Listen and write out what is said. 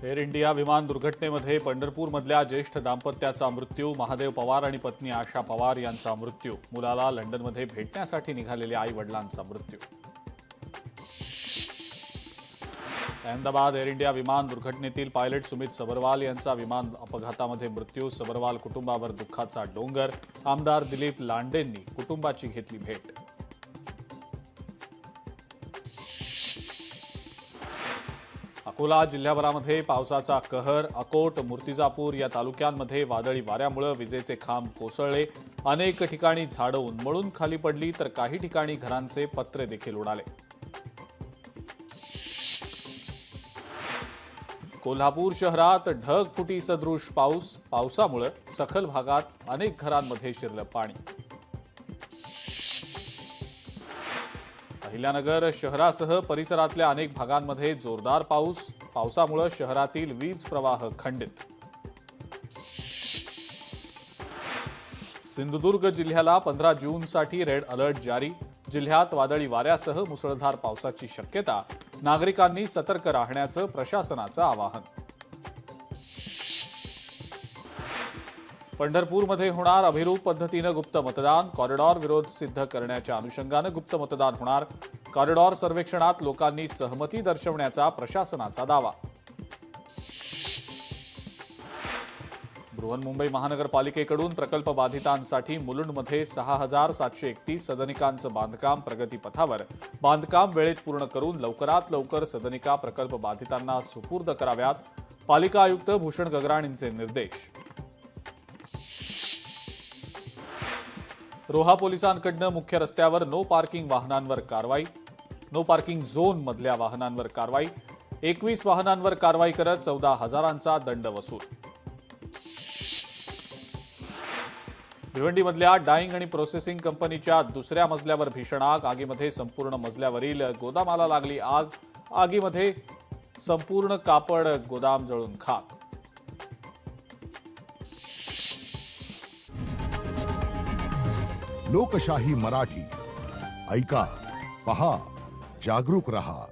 Air India विमान दुर्घटनेमध्ये पंढरपूरमधल्या ज्येष्ठ दाम्पत्याचा मृत्यू, महादेव पवार आणि पत्नी आशा पवार यांचा मृत्यू, मुलाला लंडनमध्ये भेटण्यासाठी निघालेल्या आई-वडिलांचा मृत्यू. अहमदाबाद एअर इंडिया विमान दुर्घटनेतील पायलट सुमित सबरवाल यांचा विमान अपघातामध्ये मृत्यू. सबरवाल कुटुंबावर दुःखाचा डोंगर. आमदार दिलीप लांडेंनी कुटुंबाची घेतली भेट. अकोला जिल्ह्याभरामध्ये पावसाचा कहर. अकोट, मूर्तिजापूर या तालुक्यांमध्ये वादळी वाऱ्यामुळे विजेचे खांब कोसळले. अनेक ठिकाणी झाडं उन्मळून खाली पडली तर काही ठिकाणी घरांचे पत्रे देखील उडाले. कोल्हापूर शहरात ढगफुटी सदृश पाऊस. पावसामुळे सखल भागात अनेक घरांमध्ये शिरलं पाणी. अहिल्यानगर शहरासह परिसरातल्या अनेक भागांमध्ये जोरदार पाऊस. पावसामुळे शहरातील वीज प्रवाह खंडित. सिंधुदुर्ग जिल्ह्याला 15 जूनसाठी रेड अलर्ट जारी. जिल्ह्यात वादळी वाऱ्यासह मुसळधार पावसाची शक्यता. नागरिकांनी सतर्क राहण्याचं प्रशासनाचं आवाहन. पंढरपूरमध्ये होणार अभिरूप पद्धतीनं गुप्त मतदान. कॉरिडॉर विरोध सिद्ध करण्याच्या अनुषंगानं गुप्त मतदान होणार. कॉरिडॉर सर्वेक्षणात लोकांनी सहमती दर्शवण्याचा प्रशासनाचा दावा. बृहन्मुंबई महानगरपालिकेकडून प्रकल्प बाधितांसाठी मुलुंडमध्ये 6,731 सदनिकांचं बांधकाम प्रगतीपथावर. बांधकाम वेळेत पूर्ण करून लवकरात लवकर सदनिका प्रकल्प बाधितांना सुपूर्द कराव्यात. पालिका आयुक्त भूषण गगराणींचे निर्देश. रोहा पोलिसांकडून मुख्य रस्त्यावर नो पार्किंग वाहनांवर कारवाई. नो पार्किंग झोन मधल्या वाहनांवर कारवाई. 21 वाहनांवर कारवाई करत 14,000चा दंड वसूल. भिवंडीमधल्या डाईंग आणि प्रोसेसिंग कंपनीच्या दुसऱ्या मजल्यावर भीषण आग. आगीमध्ये संपूर्ण मजल्यावरील गोदामाला लागली आग. आगीमध्ये संपूर्ण कापड गोदाम जळून खाक. लोकशाही मराठी ऐका, पहा, जागरूक रहा.